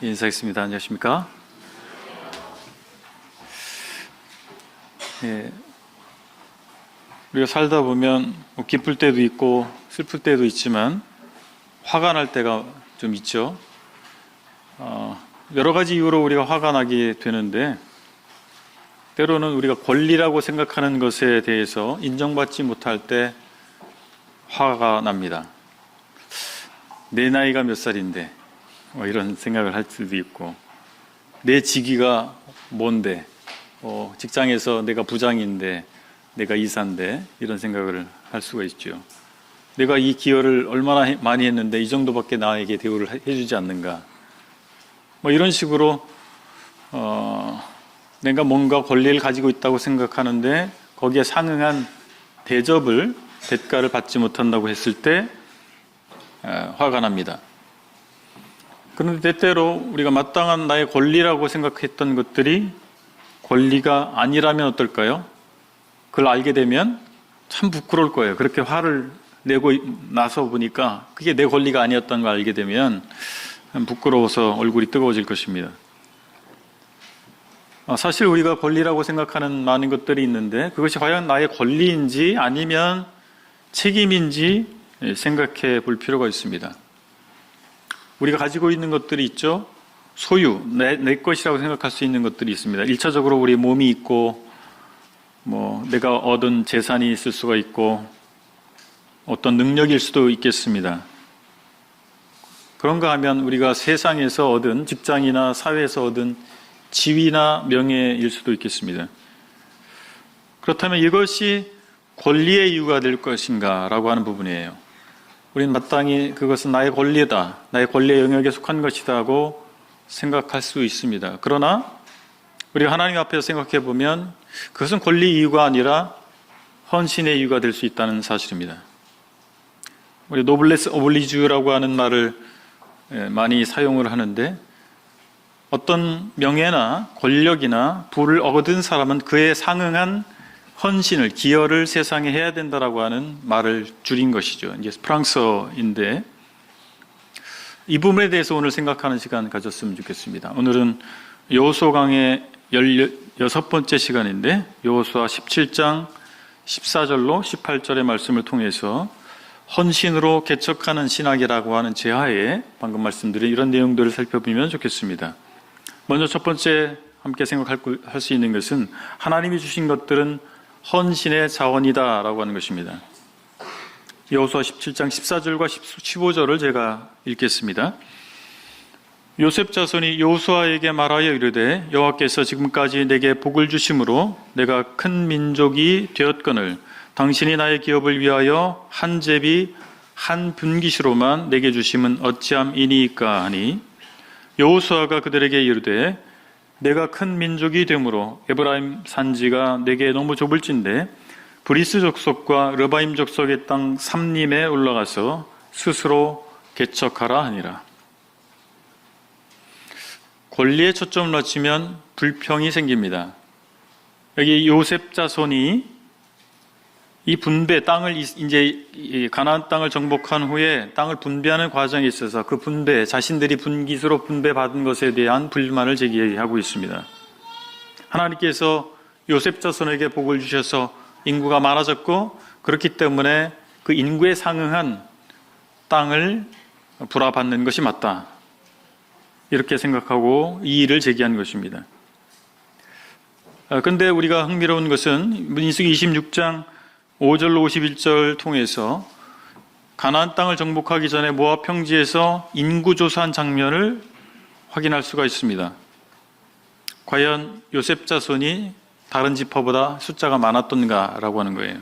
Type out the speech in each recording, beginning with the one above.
인사하겠습니다. 안녕하십니까? 우리가 살다 보면 기쁠 때도 있고 슬플 때도 있지만 화가 날 때가 좀 있죠. 여러 가지 이유로 우리가 화가 나게 되는데 때로는 우리가 권리라고 생각하는 것에 대해서 인정받지 못할 때 화가 납니다. 내 나이가 몇 살인데 이런 생각을 할 수도 있고, 내 직위가 뭔데, 직장에서 내가 부장인데 내가 이사인데, 이런 생각을 할 수가 있죠. 내가 이 기여를 얼마나 많이 했는데 이 정도밖에 나에게 대우를 해주지 않는가, 이런 식으로 내가 뭔가 권리를 가지고 있다고 생각하는데 거기에 상응한 대가를 받지 못한다고 했을 때 화가 납니다. 그런데 때때로 우리가 마땅한 나의 권리라고 생각했던 것들이 권리가 아니라면 어떨까요? 그걸 알게 되면 참 부끄러울 거예요. 그렇게 화를 내고 나서 보니까 그게 내 권리가 아니었던 걸 알게 되면 부끄러워서 얼굴이 뜨거워질 것입니다. 사실 우리가 권리라고 생각하는 많은 것들이 있는데 그것이 과연 나의 권리인지 아니면 책임인지 생각해 볼 필요가 있습니다. 우리가 가지고 있는 것들이 있죠. 소유, 내 것이라고 생각할 수 있는 것들이 있습니다. 1차적으로 우리 몸이 있고, 내가 얻은 재산이 있을 수가 있고, 어떤 능력일 수도 있겠습니다. 그런가 하면 우리가 세상에서 얻은, 직장이나 사회에서 얻은 지위나 명예일 수도 있겠습니다. 그렇다면 이것이 권리의 이유가 될 것인가 라고 하는 부분이에요. 우리는 마땅히 그것은 나의 권리다, 나의 권리의 영역에 속한 것이다 하고 생각할 수 있습니다. 그러나 우리가 하나님 앞에서 생각해 보면 그것은 권리 이유가 아니라 헌신의 이유가 될 수 있다는 사실입니다. 우리 노블레스 오블리주라고 하는 말을 많이 사용을 하는데, 어떤 명예나 권력이나 부를 얻은 사람은 그에 상응한 헌신을, 기여를 세상에 해야 된다라고 하는 말을 줄인 것이죠. 이게 프랑스어인데, 이 부분에 대해서 오늘 생각하는 시간 가졌으면 좋겠습니다. 오늘은 여호수아 강의 16번째 시간인데, 여호수아 17장 14절로 18절의 말씀을 통해서 헌신으로 개척하는 신학이라고 하는 제하에 방금 말씀드린 이런 내용들을 살펴보면 좋겠습니다. 먼저 첫 번째 함께 생각할 수 있는 것은 하나님이 주신 것들은 헌신의 자원이다 라고 하는 것입니다. 여호수아 17장 14절과 15절을 제가 읽겠습니다. 요셉 자손이 여호수아에게 말하여 이르되 여호와께서 지금까지 내게 복을 주심으로 내가 큰 민족이 되었거늘 당신이 나의 기업을 위하여 한 제비 한 분깃으로만 내게 주심은 어찌함이니이까 하니, 여호수아가 그들에게 이르되 내가 큰 민족이 되므로 에브라임 산지가 내게 너무 좁을진데 브리스 족속과 르바임 족속의 땅 삼림에 올라가서 스스로 개척하라 하니라. 권리에 초점을 맞추면 불평이 생깁니다. 여기 요셉 자손이 이 분배, 땅을 이제 가나안 땅을 정복한 후에 땅을 분배하는 과정에 있어서 그 분배, 자신들이 분깃으로 분배받은 것에 대한 불만을 제기하고 있습니다. 하나님께서 요셉 자손에게 복을 주셔서 인구가 많아졌고, 그렇기 때문에 그 인구에 상응한 땅을 불화받는 것이 맞다, 이렇게 생각하고 이 일을 제기한 것입니다. 그런데 우리가 흥미로운 것은 민수기 26장 5절로 51절 통해서 가나안 땅을 정복하기 전에 모압 평지에서 인구조사한 장면을 확인할 수가 있습니다. 과연 요셉 자손이 다른 지파보다 숫자가 많았던가라고 하는 거예요.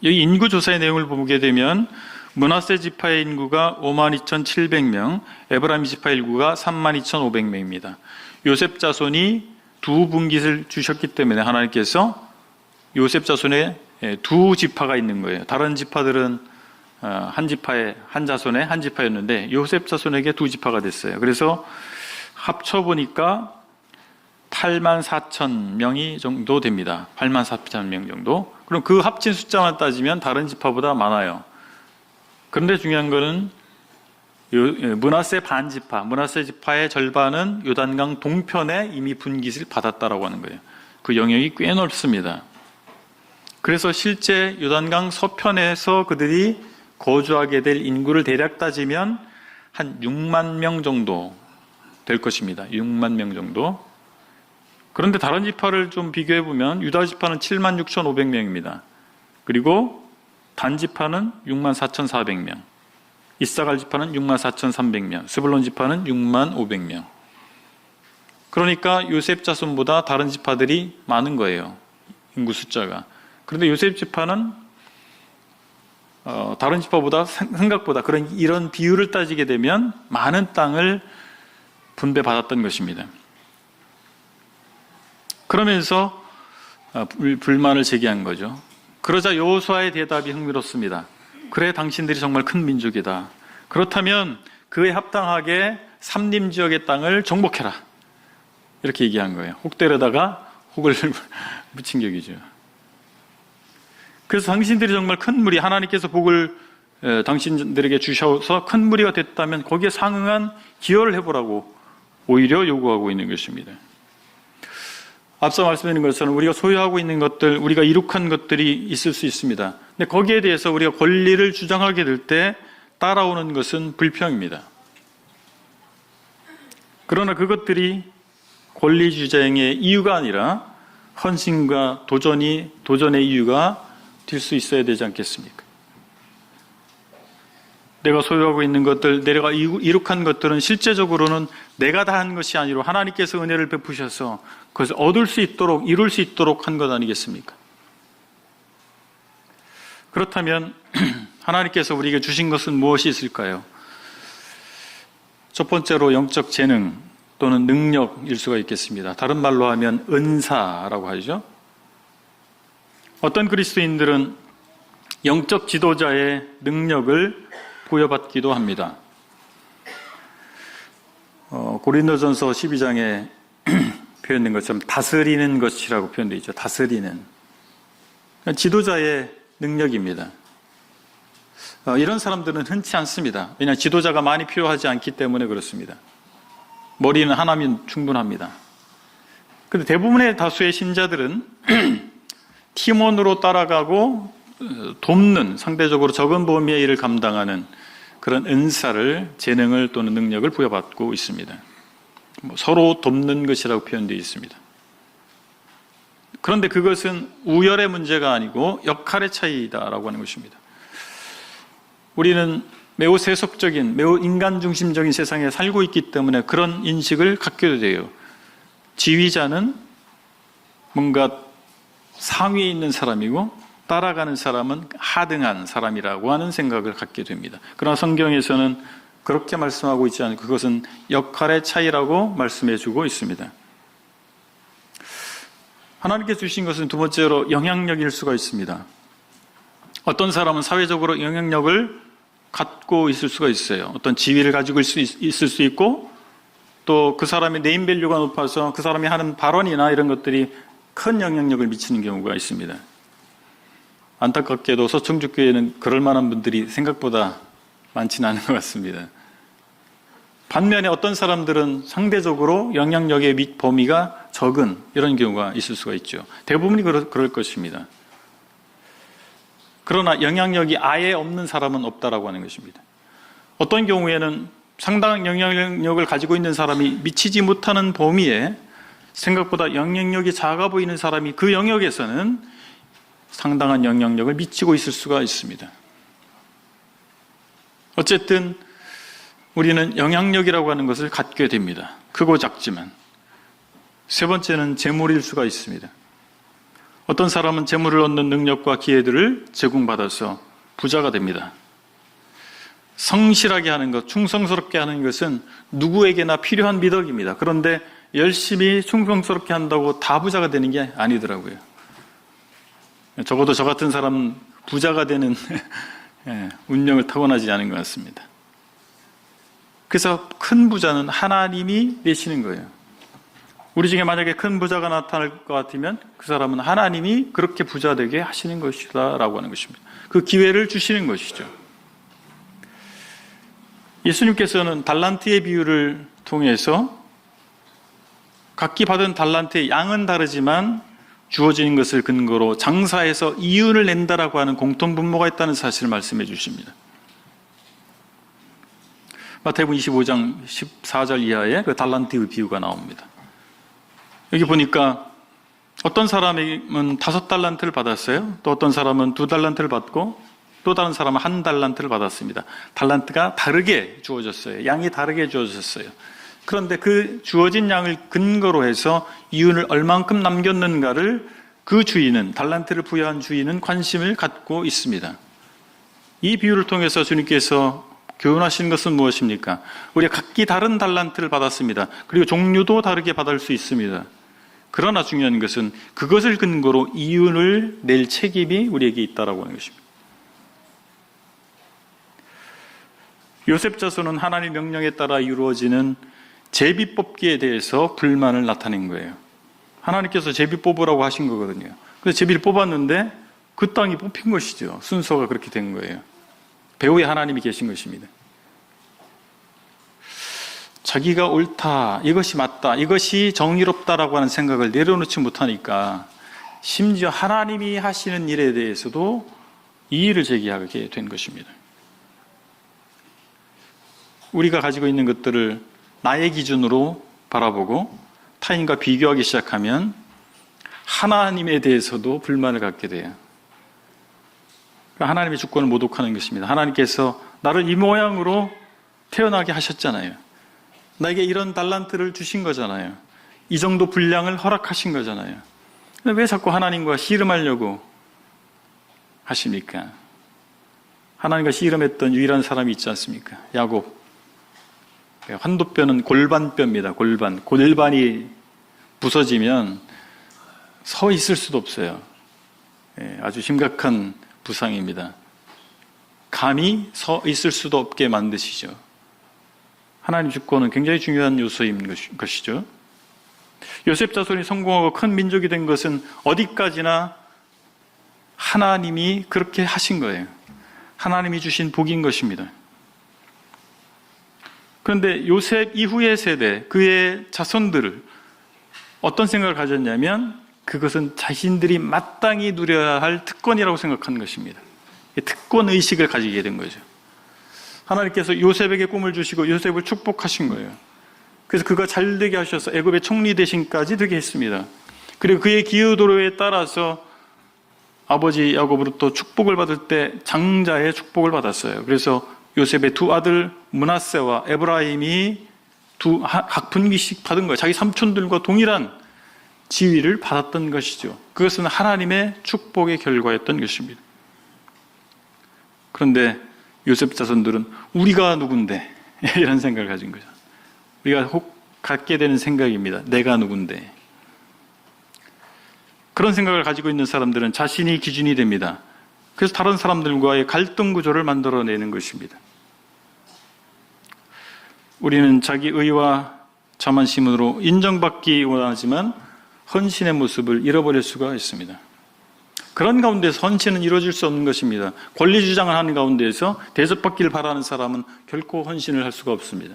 여기 인구조사의 내용을 보게 되면 므낫세 지파의 인구가 52,700명, 에브라임 지파의 인구가 32,500명입니다. 요셉 자손이 두 분깃을 주셨기 때문에 하나님께서 요셉 자손에 두 지파가 있는 거예요. 다른 지파들은 한 지파에, 한 자손에 한 지파였는데 요셉 자손에게 두 지파가 됐어요. 그래서 합쳐보니까 84,000명이 정도 됩니다. 84,000명 정도. 그럼 그 합친 숫자만 따지면 다른 지파보다 많아요. 그런데 중요한 거는 므낫세 반지파, 므낫세 지파의 절반은 요단강 동편에 이미 분깃을 받았다라고 하는 거예요. 그 영역이 꽤 넓습니다. 그래서 실제 요단강 서편에서 그들이 거주하게 될 인구를 대략 따지면 한 6만 명 정도 될 것입니다. 6만 명 정도. 그런데 다른 지파를 좀 비교해 보면 유다 지파는 7만 6,500명입니다. 그리고 단 지파는 6만 4,400명, 이사갈 지파는 6만 4,300명, 스불론 지파는 6만 500명. 그러니까 요셉 자손보다 다른 지파들이 많은 거예요, 인구 숫자가. 그런데 요셉 지파는 다른 지파보다 생각보다 이런 비율을 따지게 되면 많은 땅을 분배받았던 것입니다. 그러면서 불만을 제기한 거죠. 그러자 여호수아의 대답이 흥미롭습니다. 그래, 당신들이 정말 큰 민족이다. 그렇다면 그에 합당하게 삼림 지역의 땅을 정복해라. 이렇게 얘기한 거예요. 혹대려다가 혹을 붙인 격이죠. 그래서 당신들이 정말 큰 무리, 하나님께서 복을 당신들에게 주셔서 큰 무리가 됐다면 거기에 상응한 기여를 해보라고 오히려 요구하고 있는 것입니다. 앞서 말씀드린 것처럼 우리가 소유하고 있는 것들, 우리가 이룩한 것들이 있을 수 있습니다. 근데 거기에 대해서 우리가 권리를 주장하게 될 때 따라오는 것은 불평입니다. 그러나 그것들이 권리 주장의 이유가 아니라 헌신과 도전의 이유가 될 수 있어야 되지 않겠습니까? 내가 소유하고 있는 것들, 내가 이룩한 것들은 실제적으로는 내가 다 한 것이 아니라 하나님께서 은혜를 베푸셔서 그것을 얻을 수 있도록, 이룰 수 있도록 한 것 아니겠습니까? 그렇다면 하나님께서 우리에게 주신 것은 무엇이 있을까요? 첫 번째로 영적 재능 또는 능력일 수가 있겠습니다. 다른 말로 하면 은사라고 하죠. 어떤 그리스도인들은 영적 지도자의 능력을 부여받기도 합니다. 고린도전서 12장에 표현된 것처럼 다스리는 것이라고 표현되어 있죠. 다스리는. 지도자의 능력입니다. 이런 사람들은 흔치 않습니다. 왜냐하면 지도자가 많이 필요하지 않기 때문에 그렇습니다. 머리는 하나면 충분합니다. 그런데 대부분의 다수의 신자들은 팀원으로 따라가고 돕는, 상대적으로 적은 범위의 일을 감당하는 그런 은사를, 재능을 또는 능력을 부여받고 있습니다. 서로 돕는 것이라고 표현되어 있습니다. 그런데 그것은 우열의 문제가 아니고 역할의 차이다라고 하는 것입니다. 우리는 매우 세속적인, 매우 인간 중심적인 세상에 살고 있기 때문에 그런 인식을 갖게 돼요. 지휘자는 뭔가 상위에 있는 사람이고 따라가는 사람은 하등한 사람이라고 하는 생각을 갖게 됩니다. 그러나 성경에서는 그렇게 말씀하고 있지 않고 그것은 역할의 차이라고 말씀해주고 있습니다. 하나님께서 주신 것은 두 번째로 영향력일 수가 있습니다. 어떤 사람은 사회적으로 영향력을 갖고 있을 수가 있어요. 어떤 지위를 가지고 있을 수 있고 또 그 사람의 네임밸류가 높아서 그 사람이 하는 발언이나 이런 것들이 큰 영향력을 미치는 경우가 있습니다. 안타깝게도 서청주교회는 그럴 만한 분들이 생각보다 많지는 않은 것 같습니다. 반면에 어떤 사람들은 상대적으로 영향력의 범위가 적은 이런 경우가 있을 수가 있죠. 대부분이 그럴 것입니다. 그러나 영향력이 아예 없는 사람은 없다라고 하는 것입니다. 어떤 경우에는 상당한 영향력을 가지고 있는 사람이 미치지 못하는 범위에 생각보다 영향력이 작아 보이는 사람이 그 영역에서는 상당한 영향력을 미치고 있을 수가 있습니다. 어쨌든 우리는 영향력이라고 하는 것을 갖게 됩니다. 크고 작지만. 세 번째는 재물일 수가 있습니다. 어떤 사람은 재물을 얻는 능력과 기회들을 제공받아서 부자가 됩니다. 성실하게 하는 것, 충성스럽게 하는 것은 누구에게나 필요한 미덕입니다. 그런데 열심히 충성스럽게 한다고 다 부자가 되는 게 아니더라고요. 적어도 저 같은 사람은 부자가 되는 운명을 타고나지 않은 것 같습니다. 그래서 큰 부자는 하나님이 내시는 거예요. 우리 중에 만약에 큰 부자가 나타날 것 같으면 그 사람은 하나님이 그렇게 부자 되게 하시는 것이다 라고 하는 것입니다. 그 기회를 주시는 것이죠. 예수님께서는 달란트의 비유를 통해서 각기 받은 달란트의 양은 다르지만 주어진 것을 근거로 장사해서 이윤을 낸다라고 하는 공통분모가 있다는 사실을 말씀해 주십니다. 마태복음 25장 14절 이하에 그 달란트의 비유가 나옵니다. 여기 보니까 어떤 사람은 5달란트를 받았어요. 또 어떤 사람은 2달란트를 받고 또 다른 사람은 1달란트를 받았습니다. 달란트가 다르게 주어졌어요. 양이 다르게 주어졌어요. 그런데 그 주어진 양을 근거로 해서 이윤을 얼만큼 남겼는가를 그 주인은, 달란트를 부여한 주인은 관심을 갖고 있습니다. 이 비유를 통해서 주님께서 교훈하시는 것은 무엇입니까? 우리가 각기 다른 달란트를 받았습니다. 그리고 종류도 다르게 받을 수 있습니다. 그러나 중요한 것은 그것을 근거로 이윤을 낼 책임이 우리에게 있다라고 하는 것입니다. 요셉 자손은 하나님의 명령에 따라 이루어지는 제비 뽑기에 대해서 불만을 나타낸 거예요. 하나님께서 제비 뽑으라고 하신 거거든요. 그래서 제비를 뽑았는데 그 땅이 뽑힌 것이죠. 순서가 그렇게 된 거예요. 배후에 하나님이 계신 것입니다. 자기가 옳다, 이것이 맞다, 이것이 정의롭다라고 하는 생각을 내려놓지 못하니까 심지어 하나님이 하시는 일에 대해서도 이의를 제기하게 된 것입니다. 우리가 가지고 있는 것들을 나의 기준으로 바라보고 타인과 비교하기 시작하면 하나님에 대해서도 불만을 갖게 돼요. 하나님의 주권을 모독하는 것입니다. 하나님께서 나를 이 모양으로 태어나게 하셨잖아요. 나에게 이런 달란트를 주신 거잖아요. 이 정도 분량을 허락하신 거잖아요. 왜 자꾸 하나님과 씨름하려고 하십니까? 하나님과 씨름했던 유일한 사람이 있지 않습니까? 야곱. 환도뼈는 골반뼈입니다. 골반이 부서지면 서 있을 수도 없어요. 아주 심각한 부상입니다. 감히 서 있을 수도 없게 만드시죠. 하나님 주권은 굉장히 중요한 요소인 것이죠. 요셉 자손이 성공하고 큰 민족이 된 것은 어디까지나 하나님이 그렇게 하신 거예요. 하나님이 주신 복인 것입니다. 그런데 요셉 이후의 세대, 그의 자손들을 어떤 생각을 가졌냐면 그것은 자신들이 마땅히 누려야 할 특권이라고 생각한 것입니다. 특권 의식을 가지게 된 거죠. 하나님께서 요셉에게 꿈을 주시고 요셉을 축복하신 거예요. 그래서 그가 잘 되게 하셔서 애굽의 총리 대신까지 되게 했습니다. 그리고 그의 기여도로에 따라서 아버지 야곱으로부터 축복을 받을 때 장자의 축복을 받았어요. 그래서 요셉의 2 아들 므낫세와 에브라임이 각 분기씩 받은 거예요. 자기 삼촌들과 동일한 지위를 받았던 것이죠. 그것은 하나님의 축복의 결과였던 것입니다. 그런데 요셉 자손들은 우리가 누군데 이런 생각을 가진 거죠. 우리가 혹 갖게 되는 생각입니다. 내가 누군데. 그런 생각을 가지고 있는 사람들은 자신이 기준이 됩니다. 그래서 다른 사람들과의 갈등 구조를 만들어내는 것입니다. 우리는 자기 의와 자만심으로 인정받기 원하지만 헌신의 모습을 잃어버릴 수가 있습니다. 그런 가운데서 헌신은 이루어질 수 없는 것입니다. 권리 주장을 하는 가운데에서 대접받기를 바라는 사람은 결코 헌신을 할 수가 없습니다.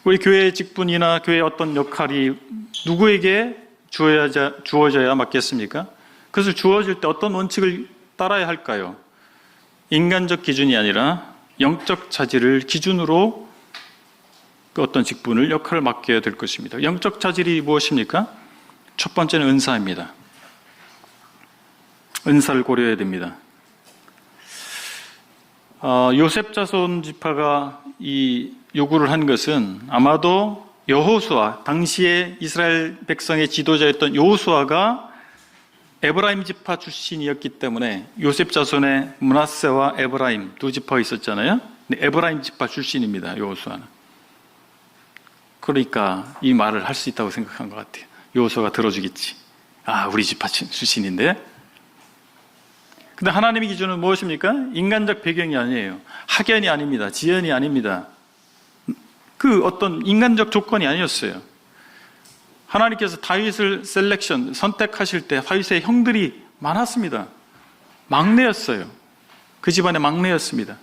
우리 교회의 직분이나 교회의 어떤 역할이 누구에게 주어져야 맞겠습니까? 그것을 주어질 때 어떤 원칙을 따라야 할까요? 인간적 기준이 아니라 영적 자질을 기준으로 그 어떤 직분을, 역할을 맡겨야 될 것입니다. 영적 자질이 무엇입니까? 첫 번째는 은사입니다. 은사를 고려해야 됩니다. 요셉 자손 지파가 이 요구를 한 것은 아마도 여호수아, 당시에 이스라엘 백성의 지도자였던 여호수아가 에브라임 지파 출신이었기 때문에 요셉 자손의 므낫세와 에브라임 2 지파가 있었잖아요. 근데 에브라임 지파 출신입니다. 여호수아는. 그러니까 이 말을 할 수 있다고 생각한 것 같아요. 여호수아가 들어주겠지. 아, 우리 지파 출신인데. 근데 하나님의 기준은 무엇입니까? 인간적 배경이 아니에요. 학연이 아닙니다. 지연이 아닙니다. 그 어떤 인간적 조건이 아니었어요. 하나님께서 다윗을 선택하실 때 다윗의 형들이 많았습니다. 막내였어요. 그 집안의 막내였습니다.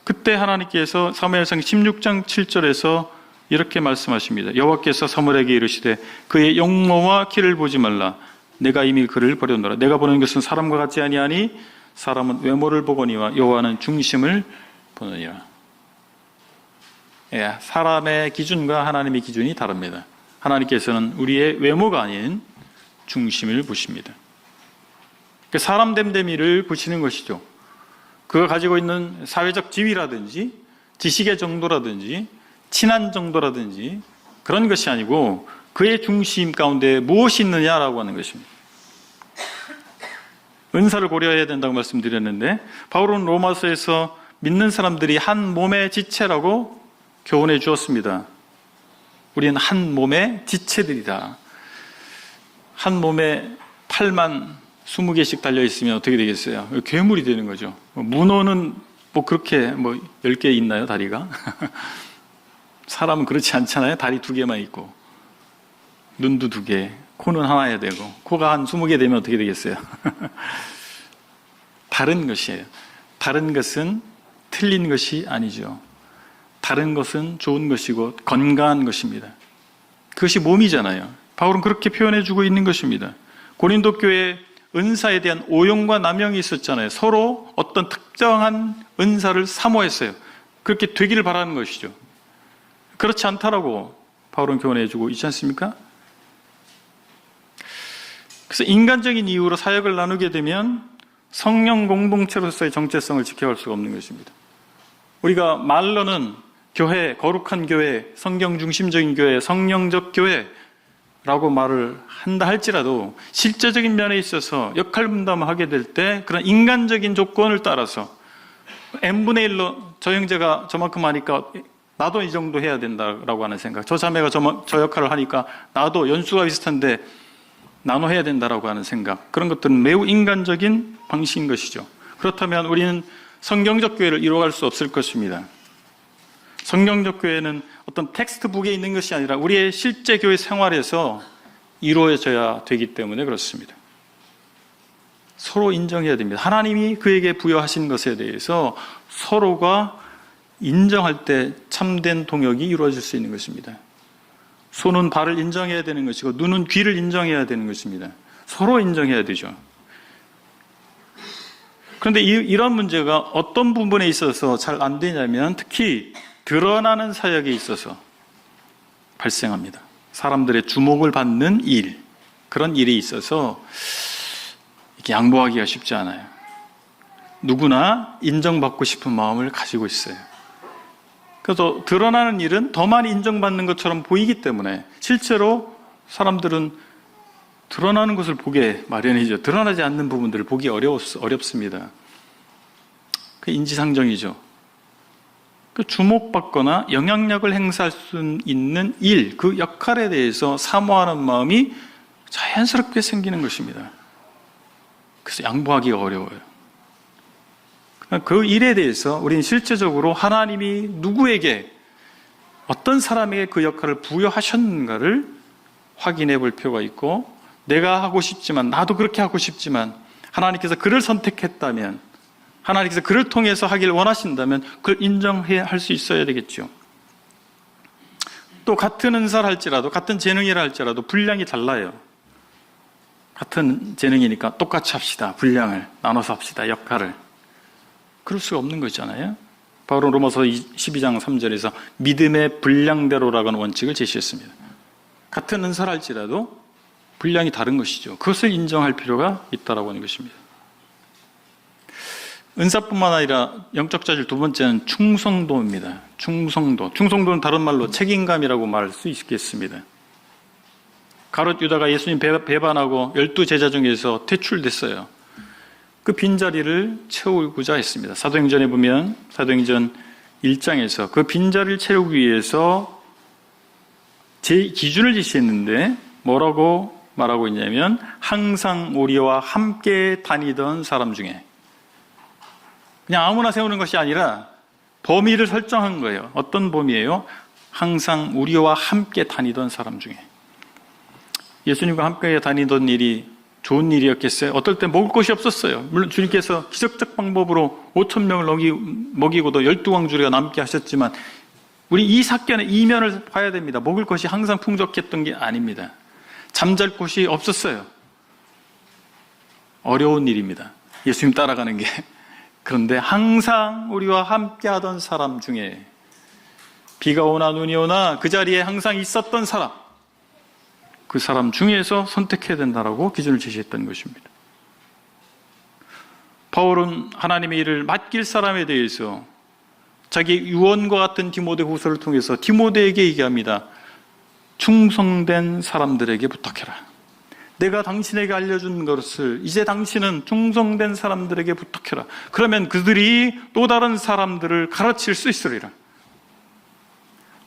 그때 하나님께서 사무엘상 16장 7절에서 이렇게 말씀하십니다. 여호와께서 사무엘에게 이르시되 그의 용모와 키를 보지 말라. 내가 이미 그를 버렸노라. 내가 보는 것은 사람과 같지 아니하니 사람은 외모를 보거니와 여호와는 중심을 보느니라. 예, 사람의 기준과 하나님의 기준이 다릅니다. 하나님께서는 우리의 외모가 아닌 중심을 보십니다. 사람 됨됨이를 보시는 것이죠. 그가 가지고 있는 사회적 지위라든지 지식의 정도라든지 친한 정도라든지 그런 것이 아니고 그의 중심 가운데 무엇이 있느냐라고 하는 것입니다. 은사를 고려해야 된다고 말씀드렸는데 바울은 로마서에서 믿는 사람들이 한 몸의 지체라고 교훈해 주었습니다. 우리는 한 몸의 지체들이다. 한 몸에 팔만 20개씩 달려있으면 어떻게 되겠어요? 괴물이 되는 거죠. 문어는 뭐 그렇게 10개 있나요, 다리가? 사람은 그렇지 않잖아요. 다리 2개만 있고 눈도 2개, 코는 하나야 되고 코가 한 20개 되면 어떻게 되겠어요? 다른 것이에요. 다른 것은 틀린 것이 아니죠. 다른 것은 좋은 것이고 건강한 것입니다. 그것이 몸이잖아요. 바울은 그렇게 표현해주고 있는 것입니다. 고린도 교회에 은사에 대한 오용과 남용이 있었잖아요. 서로 어떤 특정한 은사를 사모했어요. 그렇게 되기를 바라는 것이죠. 그렇지 않다라고 바울은 교훈해주고 있지 않습니까? 그래서 인간적인 이유로 사역을 나누게 되면 성령 공동체로서의 정체성을 지켜갈 수가 없는 것입니다. 우리가 말로는 교회, 거룩한 교회, 성경 중심적인 교회, 성령적 교회라고 말을 한다 할지라도 실제적인 면에 있어서 역할 분담을 하게 될 때 그런 인간적인 조건을 따라서 n분의 1로 저 형제가 저만큼 하니까 나도 이 정도 해야 된다라고 하는 생각, 저 자매가 저 역할을 하니까 나도 연수가 비슷한데 나눠 해야 된다라고 하는 생각, 그런 것들은 매우 인간적인 방식인 것이죠. 그렇다면 우리는 성경적 교회를 이루어갈 수 없을 것입니다. 성경적 교회는 어떤 텍스트북에 있는 것이 아니라 우리의 실제 교회 생활에서 이루어져야 되기 때문에 그렇습니다. 서로 인정해야 됩니다. 하나님이 그에게 부여하신 것에 대해서 서로가 인정할 때 참된 동역이 이루어질 수 있는 것입니다. 손은 발을 인정해야 되는 것이고 눈은 귀를 인정해야 되는 것입니다. 서로 인정해야 되죠. 그런데 이런 문제가 어떤 부분에 있어서 잘 안 되냐면 특히 드러나는 사역에 있어서 발생합니다. 사람들의 주목을 받는 일, 그런 일이 있어서 이렇게 양보하기가 쉽지 않아요. 누구나 인정받고 싶은 마음을 가지고 있어요. 그래서 드러나는 일은 더 많이 인정받는 것처럼 보이기 때문에 실제로 사람들은 드러나는 것을 보게 마련이죠. 드러나지 않는 부분들을 보기 어렵습니다. 그 인지상정이죠. 그 주목받거나 영향력을 행사할 수 있는 일, 그 역할에 대해서 사모하는 마음이 자연스럽게 생기는 것입니다. 그래서 양보하기가 어려워요. 그 일에 대해서 우리는 실제적으로 하나님이 누구에게 어떤 사람에게 그 역할을 부여하셨는가를 확인해 볼 필요가 있고, 내가 하고 싶지만, 나도 그렇게 하고 싶지만 하나님께서 그를 선택했다면, 하나님께서 그를 통해서 하기를 원하신다면 그걸 인정해야 할 수 있어야 되겠죠. 또 같은 은사를 할지라도, 같은 재능이라 할지라도 분량이 달라요. 같은 재능이니까 똑같이 합시다. 분량을 나눠서 합시다. 역할을. 그럴 수가 없는 거잖아요. 바울은 로마서 12장 3절에서 믿음의 분량대로라고 하는 원칙을 제시했습니다. 같은 은사를 할지라도 분량이 다른 것이죠. 그것을 인정할 필요가 있다라고 하는 것입니다. 은사뿐만 아니라 영적 자질 두 번째는 충성도입니다. 충성도는 다른 말로 책임감이라고 말할 수 있겠습니다. 가롯 유다가 예수님 배반하고 12제자 중에서 퇴출됐어요. 그 빈자리를 채우고자 했습니다. 사도행전에 보면 사도행전 1장에서 그 빈자리를 채우기 위해서 제 기준을 제시했는데 뭐라고 말하고 있냐면 항상 우리와 함께 다니던 사람 중에, 그냥 아무나 세우는 것이 아니라 범위를 설정한 거예요. 어떤 범위예요? 항상 우리와 함께 다니던 사람 중에. 예수님과 함께 다니던 일이 좋은 일이었겠어요? 어떨 때 먹을 것이 없었어요. 물론 주님께서 기적적 방법으로 5,000명을 먹이고도 12왕주리가 남게 하셨지만 우리 이 사건의 이면을 봐야 됩니다. 먹을 것이 항상 풍족했던 게 아닙니다. 잠잘 곳이 없었어요. 어려운 일입니다. 예수님 따라가는 게. 그런데 항상 우리와 함께 하던 사람 중에 비가 오나 눈이 오나 그 자리에 항상 있었던 사람, 그 사람 중에서 선택해야 된다라고 기준을 제시했던 것입니다. 바울은 하나님의 일을 맡길 사람에 대해서 자기 유언과 같은 디모데 후서를 통해서 디모데에게 얘기합니다. 충성된 사람들에게 부탁해라. 내가 당신에게 알려준 것을 이제 당신은 충성된 사람들에게 부탁해라. 그러면 그들이 또 다른 사람들을 가르칠 수 있으리라.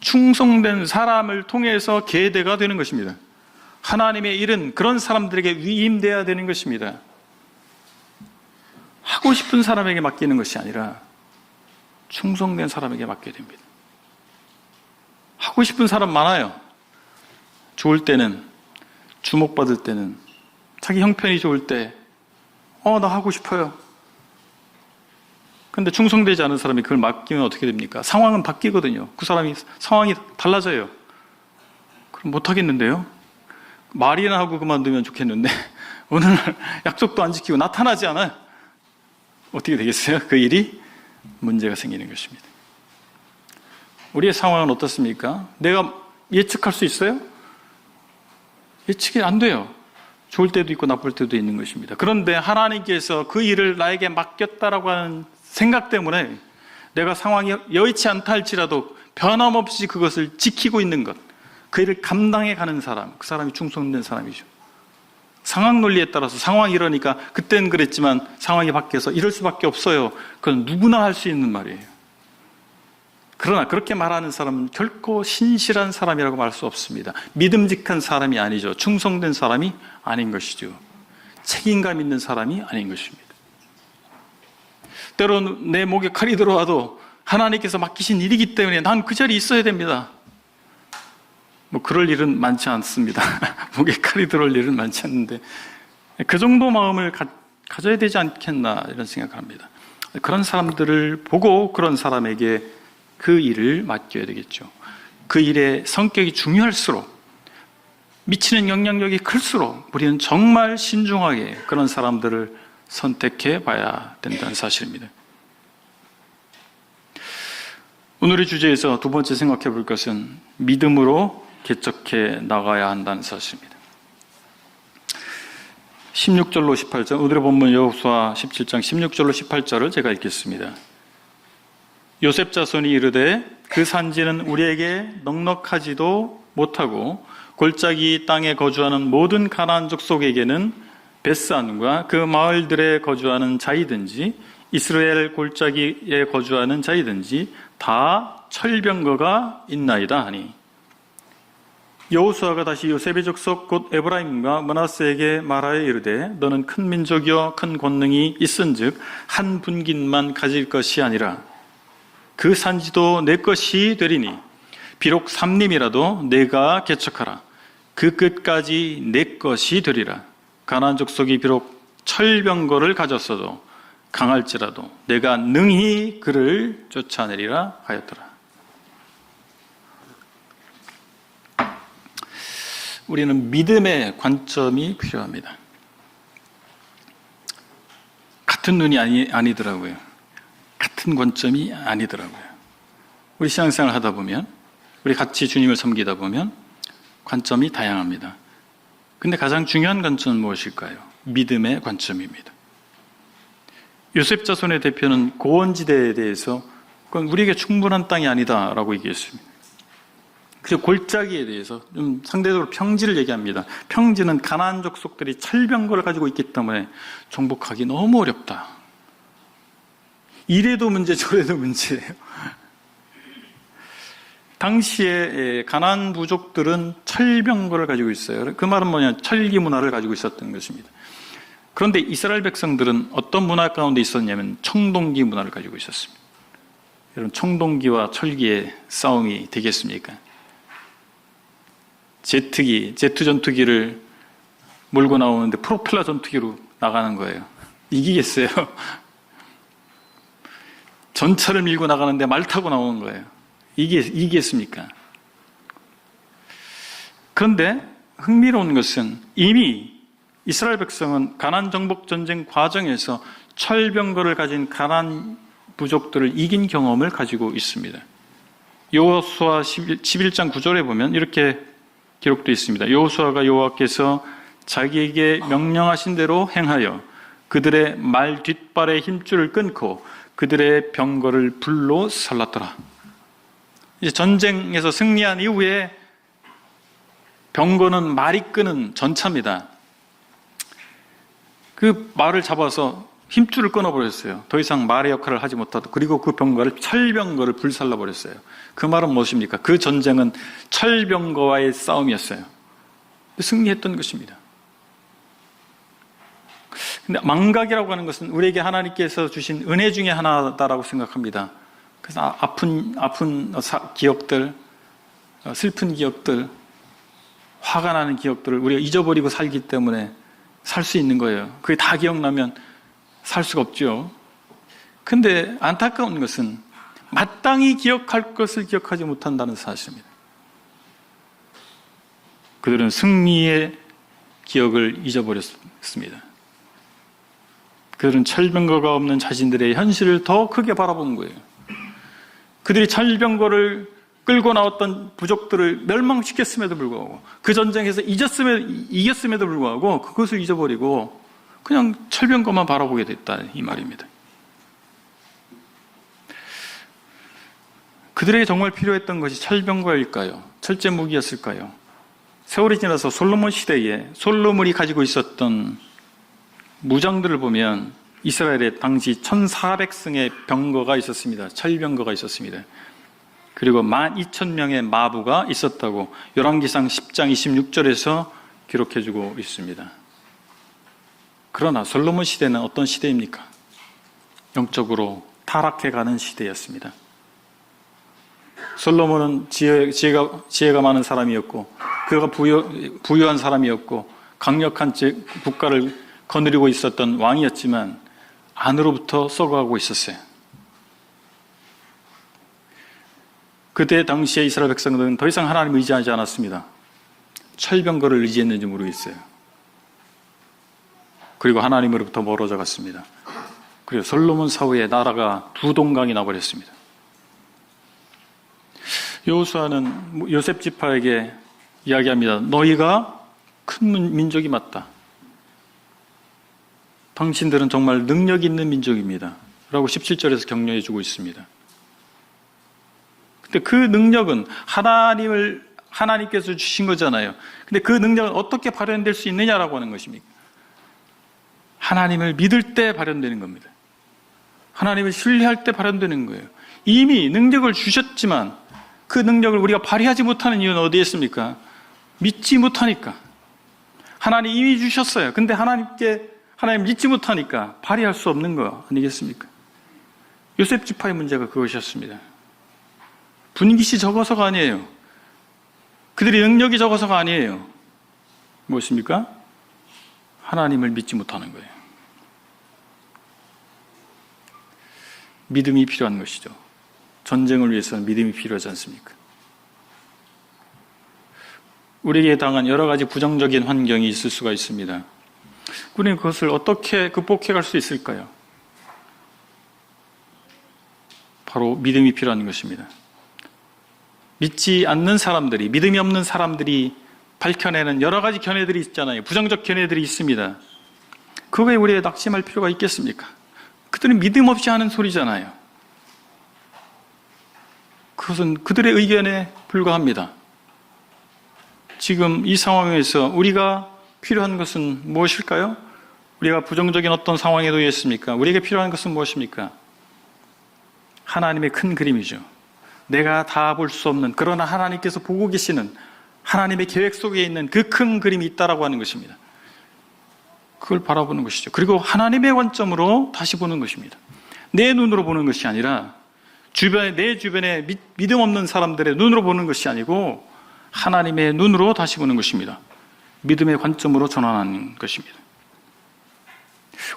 충성된 사람을 통해서 계대가 되는 것입니다. 하나님의 일은 그런 사람들에게 위임돼야 되는 것입니다. 하고 싶은 사람에게 맡기는 것이 아니라 충성된 사람에게 맡겨야 됩니다. 하고 싶은 사람 많아요. 좋을 때는, 주목받을 때는, 자기 형편이 좋을 때 나 하고 싶어요. 그런데 충성되지 않은 사람이 그걸 맡기면 어떻게 됩니까? 상황은 바뀌거든요. 그 사람이 상황이 달라져요. 그럼 못하겠는데요? 말이나 하고 그만두면 좋겠는데 어느 날 약속도 안 지키고 나타나지 않아요. 어떻게 되겠어요? 그 일이 문제가 생기는 것입니다. 우리의 상황은 어떻습니까? 내가 예측할 수 있어요? 예측이 안 돼요. 좋을 때도 있고 나쁠 때도 있는 것입니다. 그런데 하나님께서 그 일을 나에게 맡겼다라고 하는 생각 때문에 내가 상황이 여의치 않다 할지라도 변함없이 그것을 지키고 있는 것, 그 일을 감당해 가는 사람, 그 사람이 충성된 사람이죠. 상황 논리에 따라서 상황이 이러니까 그때는 그랬지만 상황이 바뀌어서 이럴 수밖에 없어요. 그건 누구나 할 수 있는 말이에요. 그러나 그렇게 말하는 사람은 결코 신실한 사람이라고 말할 수 없습니다. 믿음직한 사람이 아니죠. 충성된 사람이 아닌 것이죠. 책임감 있는 사람이 아닌 것입니다. 때로는 내 목에 칼이 들어와도 하나님께서 맡기신 일이기 때문에 난 그 자리에 있어야 됩니다. 그럴 일은 많지 않습니다. 목에 칼이 들어올 일은 많지 않는데 그 정도 마음을 가져야 되지 않겠나 이런 생각을 합니다. 그런 사람들을 보고 그런 사람에게 그 일을 맡겨야 되겠죠. 그 일의 성격이 중요할수록, 미치는 영향력이 클수록 우리는 정말 신중하게 그런 사람들을 선택해 봐야 된다는 사실입니다. 오늘의 주제에서 두 번째 생각해 볼 것은 믿음으로 개척해 나가야 한다는 사실입니다. 16절로 18절, 오늘의 본문 여호수아 17장 16절로 18절을 제가 읽겠습니다. 요셉 자손이 이르되 그 산지는 우리에게 넉넉하지도 못하고 골짜기 땅에 거주하는 모든 가나안 족속에게는 벳산과 그 마을들에 거주하는 자이든지 이스라엘 골짜기에 거주하는 자이든지 다 철병거가 있나이다 하니, 여호수아가 다시 요셉의 족속 곧 에브라임과 므낫세에게 말하여 이르되 너는 큰 민족이여 큰 권능이 있은즉 한 분깃만 가질 것이 아니라 그 산지도 내 것이 되리니 비록 삼림이라도 내가 개척하라. 그 끝까지 내 것이 되리라. 가나안 족속이 비록 철병거를 가졌어도 강할지라도 내가 능히 그를 쫓아내리라 하였더라. 우리는 믿음의 관점이 필요합니다. 같은 눈이 아니더라고요. 같은 관점이 아니더라고요. 우리 신앙생활 하다 보면, 우리 같이 주님을 섬기다 보면 관점이 다양합니다. 근데 가장 중요한 관점은 무엇일까요? 믿음의 관점입니다. 요셉 자손의 대표는 고원지대에 대해서 그건 우리에게 충분한 땅이 아니다라고 얘기했습니다. 그리고 골짜기에 대해서 좀 상대적으로 평지를 얘기합니다. 평지는 가나안 족속들이 철병거를 가지고 있기 때문에 정복하기 너무 어렵다. 이래도 문제 저래도 문제예요. 당시에 가나안 부족들은 철병거를 가지고 있어요. 그 말은 뭐냐, 철기 문화를 가지고 있었던 것입니다. 그런데 이스라엘 백성들은 어떤 문화 가운데 있었냐면 청동기 문화를 가지고 있었습니다. 여러분, 청동기와 철기의 싸움이 되겠습니까? 제트 전투기를 몰고 나오는데 프로펠러 전투기로 나가는 거예요. 이기겠어요? 전차를 밀고 나가는데 말 타고 나오는 거예요. 이기겠습니까? 그런데 흥미로운 것은 이미 이스라엘 백성은 가나안 정복 전쟁 과정에서 철병거를 가진 가나안 부족들을 이긴 경험을 가지고 있습니다. 여호수아 11장 9절에 보면 이렇게 기록되어 있습니다. 여호수아가 여호와께서 자기에게 명령하신 대로 행하여 그들의 말 뒷발의 힘줄을 끊고 그들의 병거를 불로 살랐더라. 이제 전쟁에서 승리한 이후에 병거는 말이 끄는 전차입니다. 그 말을 잡아서 힘줄을 끊어버렸어요. 더 이상 말의 역할을 하지 못하도록. 그리고 그 병거를 철병거를 불살라버렸어요. 그 말은 무엇입니까? 그 전쟁은 철병거와의 싸움이었어요. 승리했던 것입니다. 근데 망각이라고 하는 것은 우리에게 하나님께서 주신 은혜 중에 하나다라고 생각합니다. 그래서 아픈 기억들, 슬픈 기억들, 화가 나는 기억들을 우리가 잊어버리고 살기 때문에 살 수 있는 거예요. 그게 다 기억나면 살 수가 없죠. 근데 안타까운 것은 마땅히 기억할 것을 기억하지 못한다는 사실입니다. 그들은 승리의 기억을 잊어버렸습니다. 그들은 철병거가 없는 자신들의 현실을 더 크게 바라보는 거예요. 그들이 철병거를 끌고 나왔던 부족들을 멸망시켰음에도 불구하고 그 전쟁에서 이겼음에도 불구하고 그것을 잊어버리고 그냥 철병거만 바라보게 됐다 이 말입니다. 그들에게 정말 필요했던 것이 철병거일까요? 철제 무기였을까요? 세월이 지나서 솔로몬 시대에 솔로몬이 가지고 있었던 무장들을 보면 이스라엘에 당시 1400승의 병거가 있었습니다. 철병거가 있었습니다. 그리고 12,000명의 마부가 있었다고 열왕기상 10장 26절에서 기록해주고 있습니다. 그러나 솔로몬 시대는 어떤 시대입니까? 영적으로 타락해가는 시대였습니다. 솔로몬은 지혜가 많은 사람이었고 그가 부유한 사람이었고 강력한 국가를 거느리고 있었던 왕이었지만 안으로부터 썩어가고 있었어요. 그때 당시에 이스라엘 백성들은 더 이상 하나님을 의지하지 않았습니다. 철병거를 의지했는지 모르겠어요. 그리고 하나님으로부터 멀어져 갔습니다. 그리고 솔로몬 사후에 나라가 두 동강이 나버렸습니다. 여호수아는 요셉 지파에게 이야기합니다. 너희가 큰 민족이 맞다. 당신들은 정말 능력 있는 민족입니다. 라고 17절에서 격려해 주고 있습니다. 근데 그 능력은 하나님께서 주신 거잖아요. 근데 그 능력은 어떻게 발현될 수 있느냐라고 하는 것입니까? 하나님을 믿을 때 발현되는 겁니다. 하나님을 신뢰할 때 발현되는 거예요. 이미 능력을 주셨지만 그 능력을 우리가 발휘하지 못하는 이유는 어디에 있습니까? 믿지 못하니까. 하나님 이미 주셨어요. 근데 하나님 믿지 못하니까 발휘할 수 없는 거 아니겠습니까? 요셉 지파의 문제가 그것이었습니다. 분깃이 적어서가 아니에요. 그들이 능력이 적어서가 아니에요. 무엇입니까? 하나님을 믿지 못하는 거예요. 믿음이 필요한 것이죠. 전쟁을 위해서는 믿음이 필요하지 않습니까? 우리에게 당한 여러 가지 부정적인 환경이 있을 수가 있습니다. 우리는 그것을 어떻게 극복해 갈 수 있을까요? 바로 믿음이 필요한 것입니다. 믿지 않는 사람들이, 믿음이 없는 사람들이 밝혀내는 여러 가지 견해들이 있잖아요. 부정적 견해들이 있습니다. 그거에 우리가 낙심할 필요가 있겠습니까? 그들은 믿음 없이 하는 소리잖아요. 그것은 그들의 의견에 불과합니다. 지금 이 상황에서 우리가 필요한 것은 무엇일까요? 우리가 부정적인 어떤 상황에 놓여 있습니까? 우리에게 필요한 것은 무엇입니까? 하나님의 큰 그림이죠. 내가 다 볼 수 없는, 그러나 하나님께서 보고 계시는 하나님의 계획 속에 있는 그 큰 그림이 있다라고 하는 것입니다. 그걸 바라보는 것이죠. 그리고 하나님의 관점으로 다시 보는 것입니다. 내 눈으로 보는 것이 아니라 내 주변에 믿음 없는 사람들의 눈으로 보는 것이 아니고 하나님의 눈으로 다시 보는 것입니다. 믿음의 관점으로 전환하는 것입니다.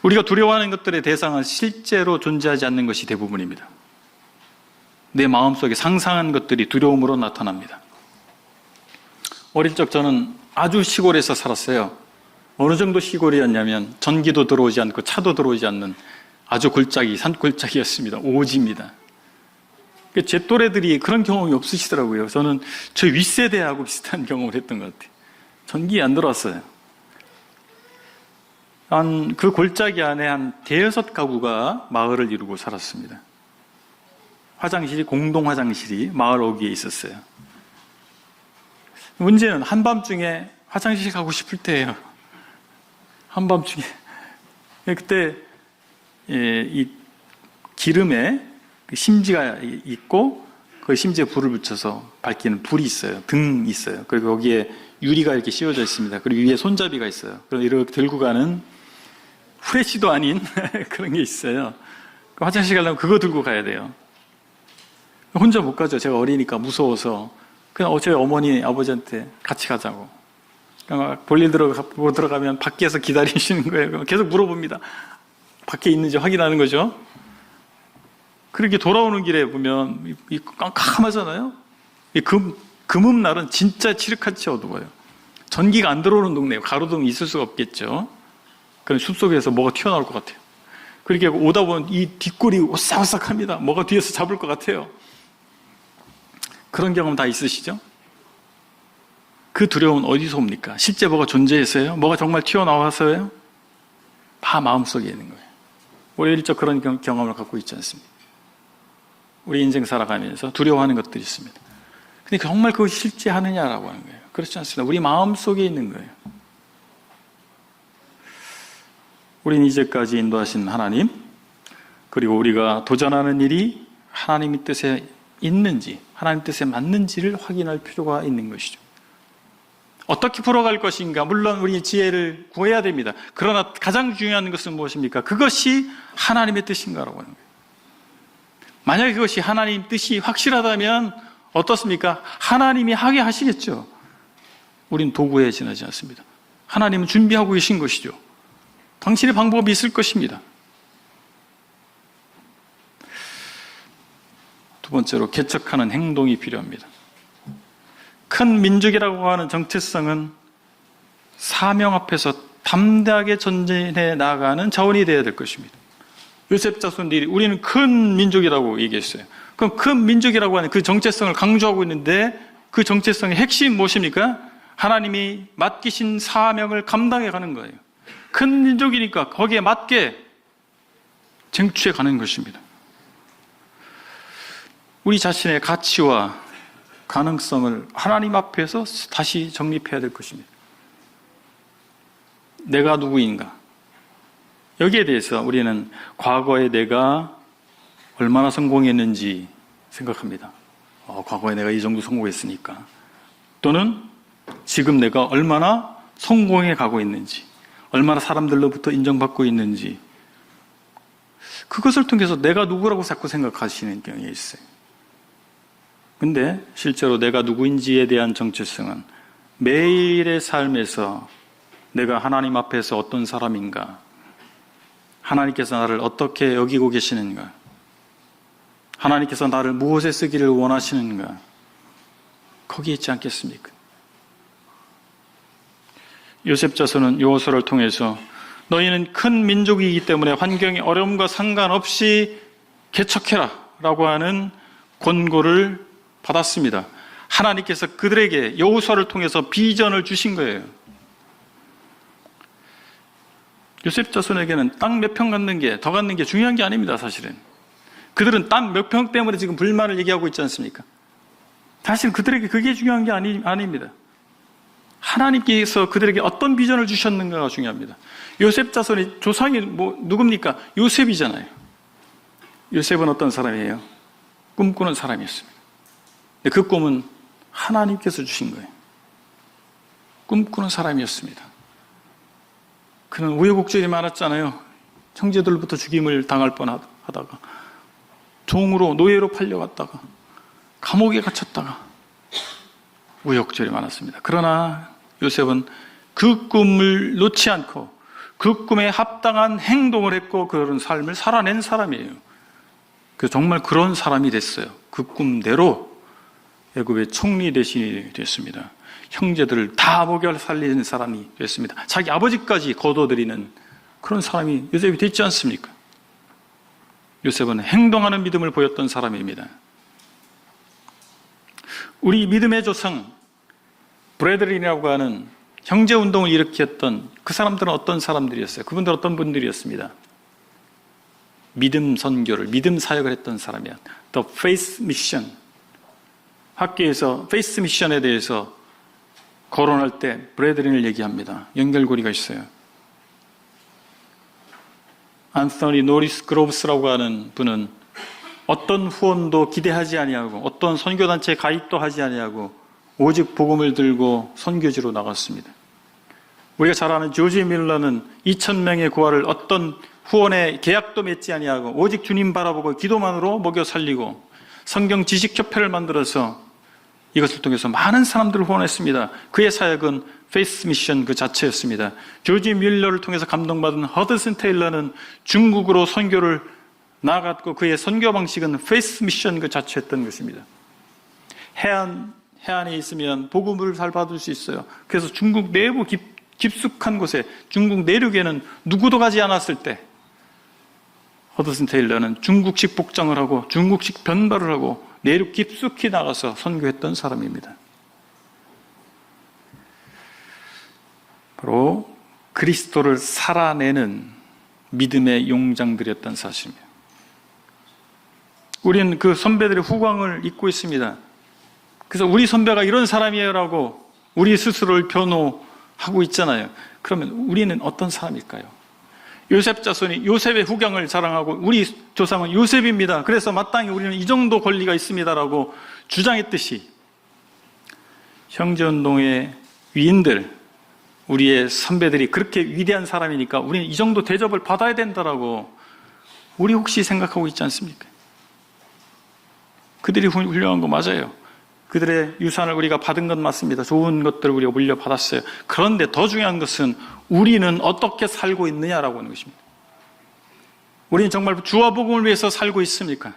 우리가 두려워하는 것들의 대상은 실제로 존재하지 않는 것이 대부분입니다. 내 마음속에 상상한 것들이 두려움으로 나타납니다. 어릴 적 저는 아주 시골에서 살았어요. 어느 정도 시골이었냐면 전기도 들어오지 않고 차도 들어오지 않는 아주 골짜기, 산골짜기였습니다. 오지입니다. 제 또래들이 그런 경험이 없으시더라고요. 저는 저희 윗세대하고 비슷한 경험을 했던 것 같아요. 전기 안 들어왔어요. 그 골짜기 안에 한 대여섯 가구가 마을을 이루고 살았습니다. 화장실이, 공동 화장실이 마을 어귀에 있었어요. 문제는 한밤중에 화장실 가고 싶을 때예요. 한밤중에. 그때 이 기름에 심지가 있고 그 심지에 불을 붙여서 밝히는 불이 있어요. 등이 있어요. 그리고 거기에 유리가 이렇게 씌워져 있습니다. 그리고 위에 손잡이가 있어요. 그래서 이렇게 들고 가는 후레쉬도 아닌 그런 게 있어요. 화장실 가려면 그거 들고 가야 돼요. 혼자 못 가죠. 제가 어리니까 무서워서 그냥 저희 어머니 아버지한테 같이 가자고. 그러니까 볼일 들어가면 밖에서 기다리시는 거예요. 계속 물어봅니다. 밖에 있는지 확인하는 거죠. 그렇게 돌아오는 길에 보면 깜깜하잖아요. 금음 날은 진짜 칠흑같이 어두워요. 전기가 안 들어오는 동네예요. 가로등이 있을 수가 없겠죠. 그럼 숲속에서 뭐가 튀어나올 것 같아요. 그렇게 오다 보면 이 뒷골이 오싹오싹합니다. 뭐가 뒤에서 잡을 것 같아요. 그런 경험 다 있으시죠? 그 두려움은 어디서 옵니까? 실제 뭐가 존재해서요? 뭐가 정말 튀어나와서요? 다 마음속에 있는 거예요. 우리 일적 그런 경험을 갖고 있지 않습니까? 우리 인생 살아가면서 두려워하는 것들이 있습니다. 근데 정말 그것이 실제 하느냐라고 하는 거예요. 그렇지 않습니다. 우리 마음속에 있는 거예요. 우린 이제까지 인도하신 하나님, 그리고 우리가 도전하는 일이 하나님의 뜻에 있는지, 하나님 뜻에 맞는지를 확인할 필요가 있는 것이죠. 어떻게 풀어갈 것인가? 물론 우리 지혜를 구해야 됩니다. 그러나 가장 중요한 것은 무엇입니까? 그것이 하나님의 뜻인가라고 하는 거예요. 만약에 그것이 하나님 뜻이 확실하다면 어떻습니까? 하나님이 하게 하시겠죠. 우린 도구에 지나지 않습니다. 하나님은 준비하고 계신 것이죠. 당신의 방법이 있을 것입니다. 두 번째로 개척하는 행동이 필요합니다. 큰 민족이라고 하는 정체성은 사명 앞에서 담대하게 전진해 나가는 자원이 되어야 될 것입니다. 요셉 자손들이 우리는 큰 민족이라고 얘기했어요. 그럼 큰 민족이라고 하는 그 정체성을 강조하고 있는데 그 정체성의 핵심 무엇입니까? 하나님이 맡기신 사명을 감당해 가는 거예요. 큰 민족이니까 거기에 맞게 쟁취해 가는 것입니다. 우리 자신의 가치와 가능성을 하나님 앞에서 다시 정립해야 될 것입니다. 내가 누구인가? 여기에 대해서 우리는 과거에 내가 얼마나 성공했는지 생각합니다. 과거에 내가 이 정도 성공했으니까. 또는 지금 내가 얼마나 성공해 가고 있는지, 얼마나 사람들로부터 인정받고 있는지, 그것을 통해서 내가 누구라고 자꾸 생각하시는 경향이 있어요. 근데 실제로 내가 누구인지에 대한 정체성은 매일의 삶에서 내가 하나님 앞에서 어떤 사람인가, 하나님께서 나를 어떻게 여기고 계시는가, 하나님께서 나를 무엇에 쓰기를 원하시는가, 거기에 있지 않겠습니까? 요셉 자손은 여호수아를 통해서 너희는 큰 민족이기 때문에 환경의 어려움과 상관없이 개척해라 라고 하는 권고를 받았습니다. 하나님께서 그들에게 여호수아를 통해서 비전을 주신 거예요. 요셉 자손에게는 땅 몇 평 갖는 게, 더 갖는 게 중요한 게 아닙니다, 사실은. 그들은 땅 몇 평 때문에 지금 불만을 얘기하고 있지 않습니까? 사실 그들에게 그게 중요한 게 아닙니다. 하나님께서 그들에게 어떤 비전을 주셨는가가 중요합니다. 요셉 자손의 조상이 누굽니까? 요셉이잖아요. 요셉은 어떤 사람이에요? 꿈꾸는 사람이었습니다. 근데 그 꿈은 하나님께서 주신 거예요. 꿈꾸는 사람이었습니다. 그는 우여곡절이 많았잖아요. 형제들부터 죽임을 당할 뻔하다가, 종으로 노예로 팔려갔다가, 감옥에 갇혔다가, 우여곡절이 많았습니다. 그러나 요셉은 그 꿈을 놓지 않고 그 꿈에 합당한 행동을 했고 그런 삶을 살아낸 사람이에요. 그래서 정말 그런 사람이 됐어요. 그 꿈대로 애굽의 총리 대신이 됐습니다. 형제들을 다 먹여 살리는 사람이 됐습니다. 자기 아버지까지 거둬들이는 그런 사람이 요셉이 됐지 않습니까? 요셉은 행동하는 믿음을 보였던 사람입니다. 우리 믿음의 조상 브래들린이라고 하는 형제운동을 일으켰던 그 사람들은 어떤 사람들이었어요? 그분들은 어떤 분들이었습니다? 믿음 선교를, 믿음 사역을 했던 사람이야. The Faith Mission. 학교에서 Faith Mission에 대해서 거론할 때 브래들린을 얘기합니다. 연결고리가 있어요. 안소니 노리스 그로브스라고 하는 분은 어떤 후원도 기대하지 아니하고 어떤 선교단체에 가입도 하지 아니하고 오직 복음을 들고 선교지로 나갔습니다. 우리가 잘 아는 조지 밀러는 2,000명의 고아를 어떤 후원에 계약도 맺지 아니하고 오직 주님 바라보고 기도만으로 먹여 살리고 성경 지식협회를 만들어서 이것을 통해서 많은 사람들을 후원했습니다. 그의 사역은 페이스 미션 그 자체였습니다. 조지 밀러를 통해서 감동받은 허드슨 테일러는 중국으로 선교를 나아갔고 그의 선교 방식은 페이스 미션 그 자체였던 것입니다. 해안에 있으면 복음을 잘 받을 수 있어요. 그래서 중국 내부 깊숙한 곳에 중국 내륙에는 누구도 가지 않았을 때 허드슨 테일러는 중국식 복장을 하고 중국식 변발을 하고 내륙 깊숙이 나가서 선교했던 사람입니다. 바로 그리스도를 살아내는 믿음의 용장들이었던 사실입니다. 우리는 그 선배들의 후광을 잊고 있습니다. 그래서 우리 선배가 이런 사람이에요라고 우리 스스로를 변호하고 있잖아요. 그러면 우리는 어떤 사람일까요? 요셉 자손이 요셉의 후광을 자랑하고 우리 조상은 요셉입니다. 그래서 마땅히 우리는 이 정도 권리가 있습니다라고 주장했듯이 형제운동의 위인들, 우리의 선배들이 그렇게 위대한 사람이니까 우리는 이 정도 대접을 받아야 된다라고 우리 혹시 생각하고 있지 않습니까? 그들이 훌륭한 거 맞아요. 그들의 유산을 우리가 받은 건 맞습니다. 좋은 것들을 우리가 물려받았어요. 그런데 더 중요한 것은 우리는 어떻게 살고 있느냐라고 하는 것입니다. 우리는 정말 주와 복음을 위해서 살고 있습니까?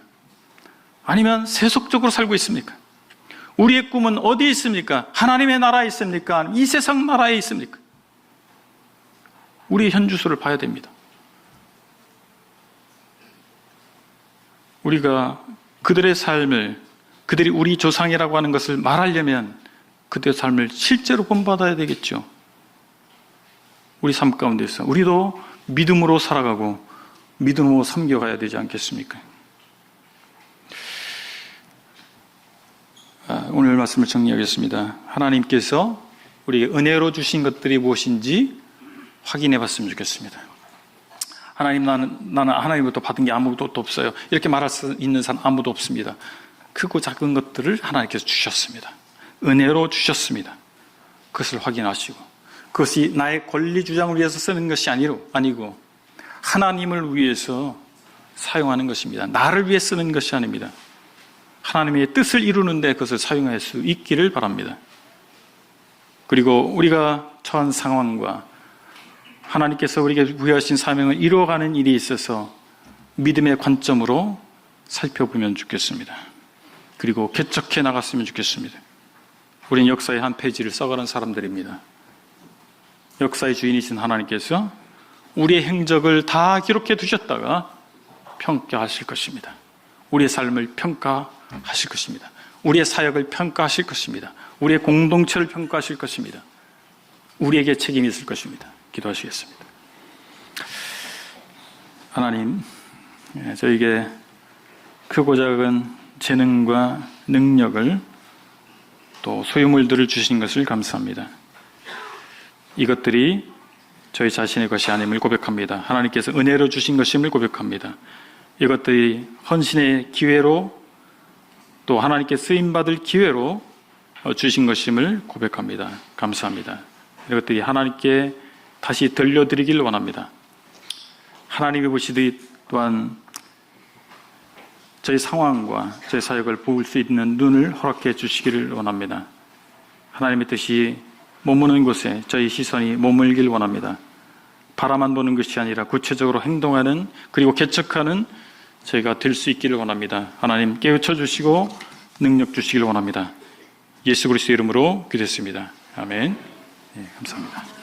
아니면 세속적으로 살고 있습니까? 우리의 꿈은 어디에 있습니까? 하나님의 나라에 있습니까? 이 세상 나라에 있습니까? 우리의 현주소를 봐야 됩니다. 우리가 그들의 삶을, 그들이 우리 조상이라고 하는 것을 말하려면 그들의 삶을 실제로 본받아야 되겠죠. 우리 삶 가운데서 우리도 믿음으로 살아가고 믿음으로 섬겨가야 되지 않겠습니까? 오늘 말씀을 정리하겠습니다. 하나님께서 우리에게 은혜로 주신 것들이 무엇인지 확인해 봤으면 좋겠습니다. 하나님, 나는 하나님부터 받은 게 아무것도 없어요. 이렇게 말할 수 있는 사람 아무도 없습니다. 크고 작은 것들을 하나님께서 주셨습니다. 은혜로 주셨습니다. 그것을 확인하시고 그것이 나의 권리 주장을 위해서 쓰는 것이 아니고 하나님을 위해서 사용하는 것입니다. 나를 위해 쓰는 것이 아닙니다. 하나님의 뜻을 이루는 데 그것을 사용할 수 있기를 바랍니다. 그리고 우리가 처한 상황과 하나님께서 우리에게 부여하신 사명을 이루어가는 일이 있어서 믿음의 관점으로 살펴보면 좋겠습니다. 그리고 개척해 나갔으면 좋겠습니다. 우리는 역사의 한 페이지를 써가는 사람들입니다. 역사의 주인이신 하나님께서 우리의 행적을 다 기록해 두셨다가 평가하실 것입니다. 우리의 삶을 평가하실 것입니다. 우리의 사역을 평가하실 것입니다. 우리의 공동체를 평가하실 것입니다. 우리에게 책임이 있을 것입니다. 기도하시겠습니다. 하나님, 저에게 크고 작은 재능과 능력을 또 소유물들을 주신 것을 감사합니다. 이것들이 저희 자신의 것이 아님을 고백합니다. 하나님께서 은혜로 주신 것임을 고백합니다. 이것들이 헌신의 기회로 또 하나님께 쓰임받을 기회로 주신 것임을 고백합니다. 감사합니다. 이것들이 하나님께 다시 들려드리길 원합니다. 하나님이 보시듯 또한 저희 상황과 저희 사역을 볼 수 있는 눈을 허락해 주시기를 원합니다. 하나님의 뜻이 머무는 곳에 저희 시선이 머물길 원합니다. 바라만 보는 것이 아니라 구체적으로 행동하는 그리고 개척하는 저희가 될 수 있기를 원합니다. 하나님 깨우쳐 주시고 능력 주시길 원합니다. 예수 그리스도 이름으로 기도했습니다. 아멘. 네, 감사합니다.